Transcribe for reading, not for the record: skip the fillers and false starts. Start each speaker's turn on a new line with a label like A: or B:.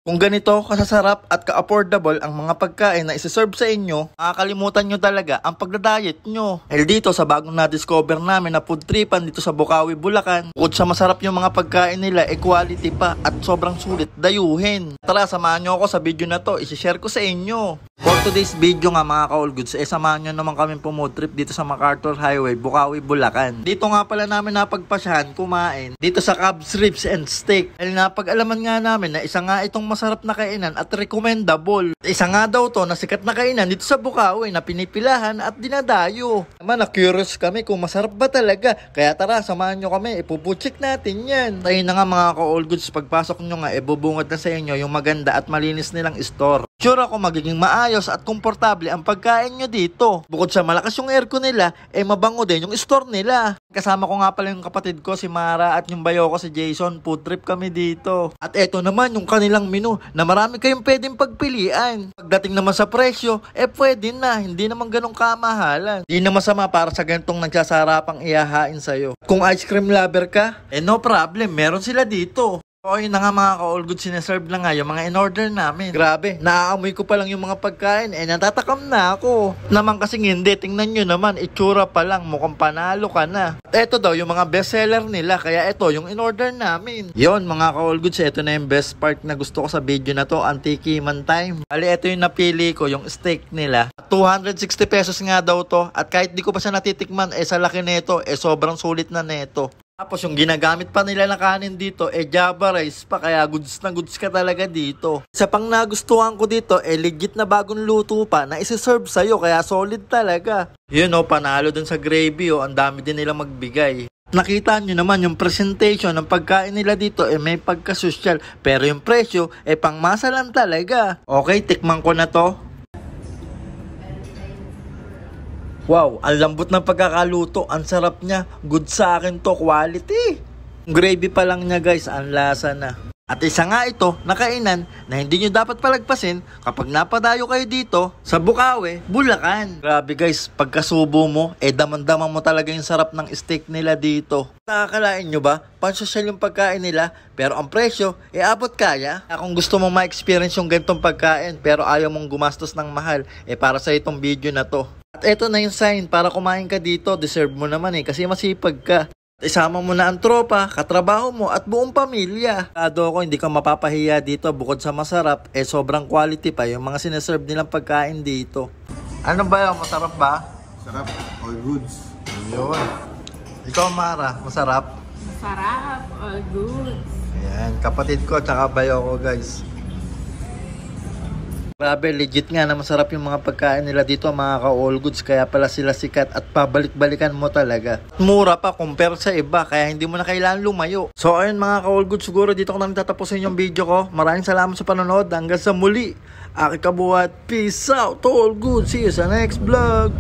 A: Kung ganito kasasarap at ka-affordable ang mga pagkain na isi-serve sa inyo, makakalimutan nyo talaga ang pagda-diet nyo. Dahil dito sa bagong na-discover namin na food tripan dito sa Bocaue, Bulacan, bukod sa masarap yung mga pagkain nila, quality pa at sobrang sulit dayuhin. Tara, samahan nyo ako sa video na to, isi-share ko sa inyo. For today's video nga mga ka-all goods, samahan nyo naman kami pumood trip dito sa MacArthur Highway, Bocaue, Bulacan. Dito nga pala namin napagpasyahan kumain dito sa Cubs Ribs and Steak. Dahil napag-alaman nga namin na isa nga itong masarap na kainan at recommendable. Isa nga daw to na sikat na kainan dito sa Bocaue na pinipilahan at dinadayo. Naman na-curious kami kung masarap ba talaga. Kaya tara, samahan nyo kami, ipupucheck natin yan. Tayo na nga mga ka-all goods, pagpasok nyo nga, bubungad na sa inyo yung maganda at malinis nilang store. Sure ako magiging maayos at komportable ang pagkain nyo dito. Bukod sa malakas yung aircon nila, mabango din yung store nila. Kasama ko nga pala yung kapatid ko si Mara at yung bayo ko si Jason. Food trip kami dito. At eto naman yung kanilang menu na marami kayong pwedeng pagpilian. Pagdating naman sa presyo, pwede na. Hindi naman ganong kamahalan. Hindi na masama para sa ganitong nagsasarapang ihahain sa'yo. Kung ice cream lover ka, no problem. Meron sila dito. O yun na nga mga ka-all goods, sineserve na nga yung mga in-order namin. Grabe, naaamoy ko pa lang yung mga pagkain, natatakam na ako. Naman kasing hindi, tingnan nyo naman, itsura pa lang, mukhang panalo ka na. At eto daw yung mga bestseller nila, kaya eto yung in-order namin. Yon mga ka-all goods, eto na yung best part na gusto ko sa video na to, antikiman time. Bali, eto yung napili ko, yung steak nila. 260 pesos nga daw to, at kahit di ko pa siya natitikman, sa laki neto, sobrang sulit na neto. Tapos yung ginagamit pa nila na kanin dito, Java rice pa, kaya goods na goods ka talaga dito. Sa pang nagustuhan ko dito, legit na bagong luto pa na isi-serve sa'yo, kaya solid talaga. Yun panalo dun sa gravy ang dami din nila magbigay. Nakita nyo naman yung presentation ng pagkain nila dito, may pagkasosyal, pero yung presyo, pangmasa lang talaga. Okay, tikman ko na to. Wow, ang lambot ng pagkakaluto, ang sarap niya, good sa akin to, quality. Gravy pa lang niya guys, ang lasa na. At isa nga ito, na kainan na hindi nyo dapat palagpasin kapag napadayo kayo dito sa Bocaue, Bulacan. Grabe guys, pagkasubo mo, daman-daman mo talaga yung sarap ng steak nila dito. Nakakalain nyo ba? Pansosyal yung pagkain nila, pero ang presyo, abot kaya. Kung gusto mong ma-experience yung ganitong pagkain, pero ayaw mong gumastos ng mahal, para sa itong video na to. At eto na yung sign para kumain ka dito, deserve mo naman kasi masipag ka. Isama mo na ang tropa, katrabaho mo at buong pamilya. Kado ako hindi ka mapapahiya dito, bukod sa masarap, sobrang quality pa yung mga sineserve nilang pagkain dito. Ano ba yun? Masarap ba?
B: Sarap, all goods.
A: Yun. Ikaw Mara, masarap?
C: Masarap, all goods.
A: Ayan, kapatid ko tsaka bayo ko guys. Grabe, legit nga na masarap yung mga pagkain nila dito mga ka-all goods, kaya pala sila sikat at pabalik-balikan mo talaga. Mura pa compare sa iba, kaya hindi mo na kailangan lumayo. So ayun mga ka-all goods, siguro dito ko na tatapusin yung video ko. Maraming salamat sa panonood, hanggang sa muli. Aki kabuhat, peace out, all goods, see you sa next vlog.